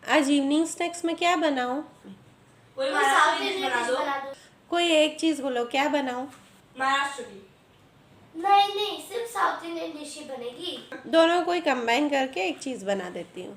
आज evening snacks में क्या बनाऊं? कोई साउथ इंडियन डिश बना दो। कोई एक चीज़ बोलो, क्या बनाऊं? महाराष्ट्र की। नहीं, सिर्फ साउथ इंडियन डिश ही बनेगी। दोनों को ही कंबाइन करके एक चीज़ बना देती हूँ।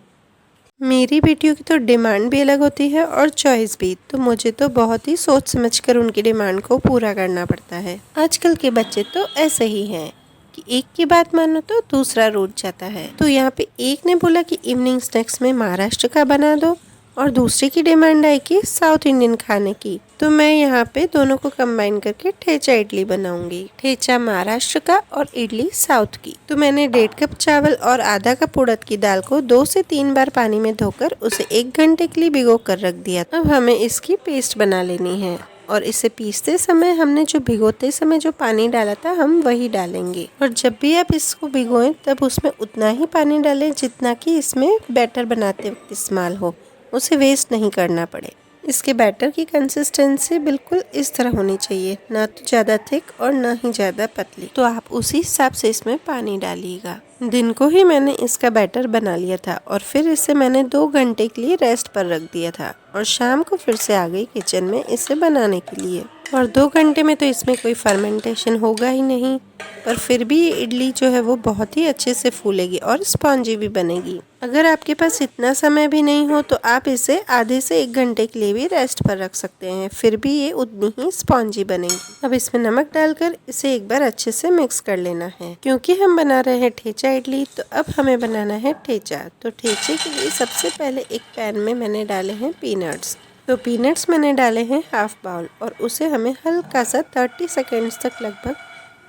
मेरी बेटियों की तो डिमांड भी अलग होती है और चॉइस भी, तो मुझे तो बहुत ही सोच समझकर उनकी डिमांड को पूरा करना पड़ता है। आजकल के बच्चे तो ऐसे ही हैं कि एक की बात मानो तो दूसरा रूठ जाता है। तो यहाँ पे एक ने बोला कि इवनिंग स्नैक्स में महाराष्ट्र का बना दो और दूसरे की डिमांड आई कि साउथ इंडियन खाने की। तो मैं यहाँ पे दोनों को कंबाइन करके ठेचा इडली बनाऊंगी। ठेचा महाराष्ट्र का और इडली साउथ की। तो मैंने 1.5 कप चावल और आधा कप उड़द की दाल को 2 से 3 बार पानी में धोकर उसे 1 घंटे के लिए भिगो कर रख दिया। अब हमें इसकी पेस्ट बना लेनी है और इसे पीसते समय हमने जो भिगोते समय जो पानी डाला था हम वही डालेंगे। और जब भी आप इसको भिगोएं तब उसमें उतना ही पानी डालें जितना कि इसमें बैटर बनाते वक्त इस्तेमाल हो, उसे वेस्ट नहीं करना पड़े। इसके बैटर की कंसिस्टेंसी बिल्कुल इस तरह होनी चाहिए, ना तो ज़्यादा थिक और ना ही ज़्यादा पतली। तो आप उसी हिसाब से इसमें पानी डालिएगा। दिन को ही मैंने इसका बैटर बना लिया था और फिर इसे मैंने 2 घंटे के लिए रेस्ट पर रख दिया था और शाम को फिर से आ गई किचन में इसे बनाने के लिए। और 2 घंटे में तो इसमें कोई फर्मेंटेशन होगा ही नहीं, पर फिर भी ये इडली जो है वो बहुत ही अच्छे से फूलेगी और स्पॉन्जी भी बनेगी। अगर आपके पास इतना समय भी नहीं हो तो आप इसे आधे से 1 घंटे के लिए भी रेस्ट पर रख सकते हैं, फिर भी ये उतनी ही स्पॉन्जी बनेगी। अब इसमें नमक डालकर इसे एक बार अच्छे से मिक्स कर लेना है। क्योंकि हम बना रहे हैं ठेचा इडली तो अब हमें बनाना है ठेचा। तो ठेचे के लिए सबसे पहले एक पैन में मैंने डाले हैं पीनट्स। तो पीनट्स मैंने डाले हैं हाफ बाउल और उसे हमें हल्का सा 30 सेकेंड्स तक लगभग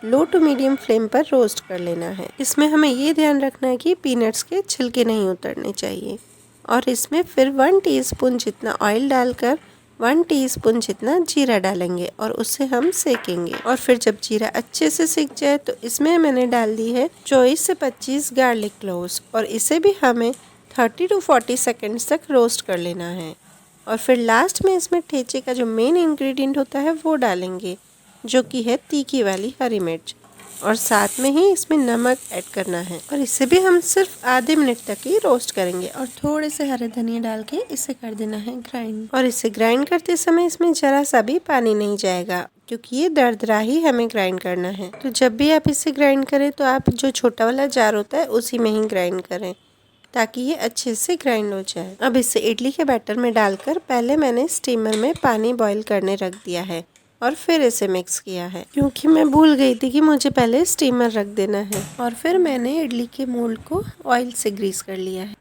लो टू मीडियम फ्लेम पर रोस्ट कर लेना है। इसमें हमें ये ध्यान रखना है कि पीनट्स के छिलके नहीं उतरने चाहिए। और इसमें फिर 1 टीस्पून जितना ऑयल डालकर 1 टीस्पून जितना जीरा डालेंगे और उसे हम सेकेंगे। और फिर जब जीरा अच्छे से सिक जाए तो इसमें मैंने डाल दी है 24 से 25 गार्लिक क्लोव्स और इसे भी हमें 30 टू 40 सेकेंड्स तक रोस्ट कर लेना है। और फिर लास्ट में इसमें ठेचे का जो मेन इंग्रेडिएंट होता है वो डालेंगे, जो कि है तीखी वाली हरी मिर्च, और साथ में ही इसमें नमक ऐड करना है। और इसे भी हम सिर्फ आधे मिनट तक ही रोस्ट करेंगे और थोड़े से हरे धनिया डाल के इसे कर देना है ग्राइंड। और इसे ग्राइंड करते समय इसमें जरा सा भी पानी नहीं जाएगा क्योंकि ये दरदरा ही हमें ग्राइंड करना है। तो जब भी आप इसे ग्राइंड करें तो आप जो छोटा वाला जार होता है उसी में ही ग्राइंड करें ताकि ये अच्छे से ग्राइंड हो जाए। अब इसे इडली के बैटर में डालकर पहले मैंने स्टीमर में पानी बॉईल करने रख दिया है और फिर इसे मिक्स किया है, क्योंकि मैं भूल गई थी कि मुझे पहले स्टीमर रख देना है। और फिर मैंने इडली के मोल्ड को ऑयल से ग्रीस कर लिया है।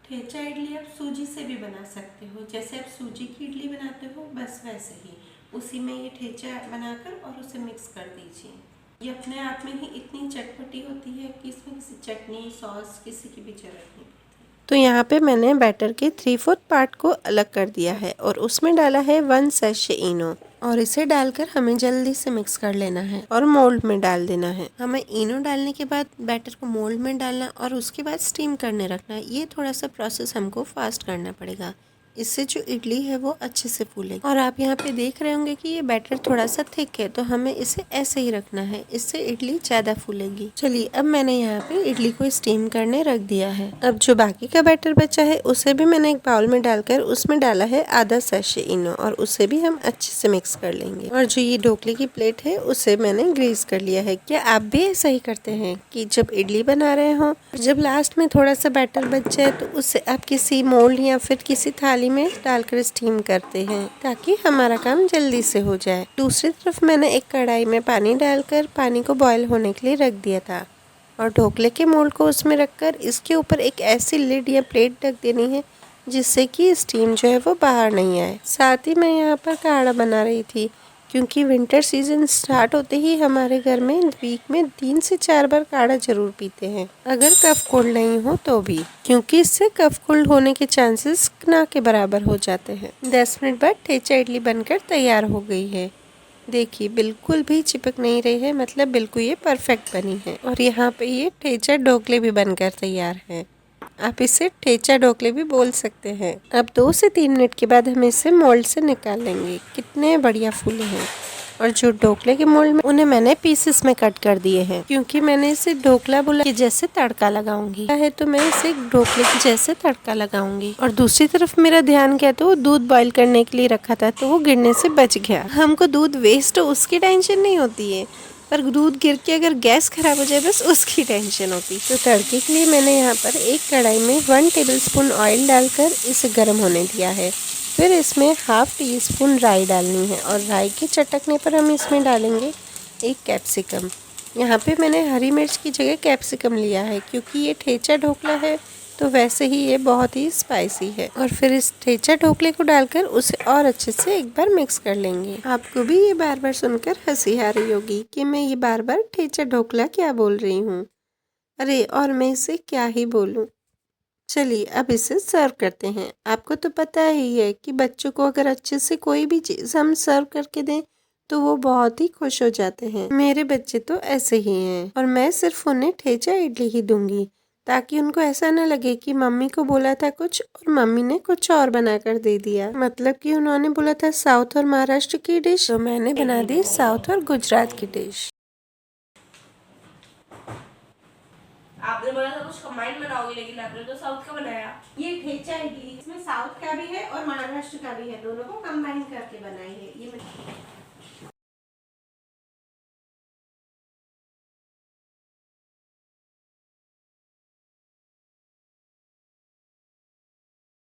ठेचा इडली आप सूजी से भी बना सकते हो, जैसे आप सूजी की इडली बनाते हो बस वैसे ही उसी में ये ठेचा बनाकर और उसे मिक्स कर दीजिए। ये अपने आप में ही इतनी चटपटी होती है कि इसमें किसी चटनी सॉस किसी की भी जरूरत नहीं पड़ती। तो यहाँ पे मैंने बैटर के 3/4 पार्ट को अलग कर दिया है और उसमें डाला है 1 सैशे इनो और इसे डालकर हमें जल्दी से मिक्स कर लेना है और मोल्ड में डाल देना है। हमें इनो डालने के बाद बैटर को मोल्ड में डालना और उसके बाद स्टीम करने रखना है। ये थोड़ा सा प्रोसेस हमको फास्ट करना पड़ेगा, इससे जो इडली है वो अच्छे से फूलेगी। और आप यहाँ पे देख रहे होंगे कि ये बैटर थोड़ा सा थिक है, तो हमें इसे ऐसे ही रखना है, इससे इडली ज़्यादा फूलेगी। चलिए अब मैंने यहाँ पे इडली को स्टीम करने रख दिया है। अब जो बाकी का बैटर बचा है उसे भी मैंने एक बाउल में डालकर उसमें डाला है आधा सैशे इनो और उसे भी हम अच्छे से मिक्स कर लेंगे। और जो ये ढोकले की प्लेट है उसे मैंने ग्रीस कर लिया है। क्या आप भी ऐसा ही करते हैं कि जब इडली बना रहे हो जब लास्ट में थोड़ा सा बैटर बच जाए तो उसे आप किसी मोल्ड या फिर किसी थाली में डालकर स्टीम करते हैं ताकि हमारा काम जल्दी से हो जाए। दूसरी तरफ मैंने एक कढ़ाई में पानी डालकर पानी को बॉईल होने के लिए रख दिया था और ढोकले के मोल्ड को उसमें रखकर इसके ऊपर एक ऐसी लिड या प्लेट ढक देनी है जिससे कि स्टीम जो है वो बाहर नहीं आए। साथ ही मैं यहाँ पर काढ़ा बना रही थी क्योंकि विंटर सीजन स्टार्ट होते ही हमारे घर में वीक में 3 से 4 बार काढ़ा जरूर पीते हैं, अगर कफ कोल्ड नहीं हो तो भी, क्योंकि इससे कफ कोल्ड होने के चांसेस ना के बराबर हो जाते हैं। 10 मिनट बाद ठेचा इडली बनकर तैयार हो गई है। देखिए बिल्कुल भी चिपक नहीं रही है, मतलब बिल्कुल ये परफेक्ट बनी है। और यहाँ पे ये ठेचा ढोकले भी बनकर तैयार है। आप इसे ठेचा ढोकले भी बोल सकते हैं। अब 2 से 3 मिनट के बाद हम इसे मोल्ड से निकाल लेंगे। कितने बढ़िया फूले हैं। और जो ढोकले के मोल्ड में उन्हें मैंने पीसेस में कट कर दिए हैं, क्योंकि मैंने इसे ढोकला बोला कि जैसे तड़का लगाऊंगी है, तो मैं इसे ढोकले की जैसे तड़का लगाऊंगी। और दूसरी तरफ मेरा ध्यान क्या, तो दूध बॉईल करने के लिए रखा था, तो वो गिरने से बच गया। हमको दूध वेस्ट हो उसकी टेंशन नहीं होती है, पर दूध गिर के अगर गैस खराब हो जाए बस उसकी टेंशन होती। तो तड़के के लिए मैंने यहाँ पर एक कढ़ाई में 1 टेबलस्पून ऑयल डालकर इसे गर्म होने दिया है। फिर इसमें हाफ टी स्पून राई डालनी है और राई के चटकने पर हम इसमें डालेंगे एक कैप्सिकम। यहाँ पे मैंने हरी मिर्च की जगह कैप्सिकम लिया है, क्योंकि ये ठेचा ढोकला है तो वैसे ही ये बहुत ही स्पाइसी है। और फिर इस ठेचा ढोकले को डालकर उसे और अच्छे से एक बार मिक्स कर लेंगे। आपको भी ये बार बार सुनकर हंसी आ रही होगी कि मैं ये बार बार ठेचा ढोकला क्या बोल रही हूँ। अरे और मैं इसे क्या ही बोलूँ। चलिए अब इसे सर्व करते हैं। आपको तो पता ही है कि बच्चों को अगर अच्छे से कोई भी चीज़ हम सर्व करके दें तो वो बहुत ही खुश हो जाते हैं। मेरे बच्चे तो ऐसे ही हैं और मैं सिर्फ उन्हें ठेचा इडली ही दूंगी, ताकि उनको ऐसा न लगे कि मम्मी को बोला था कुछ और मम्मी ने कुछ और बनाकर दे दिया। मतलब कि उन्होंने बोला था साउथ और महाराष्ट्र की डिश, तो मैंने बना दी साउथ और गुजरात की डिश। आपने बोला था कुछ कंबाइंड बनाओगे, लेकिन आपने तो साउथ का बनाया। ये ठेचा इडली इसमें साउथ का भी है और महाराष्ट्र का भी है, दोनों को कंबाइन करके बनाई है ये।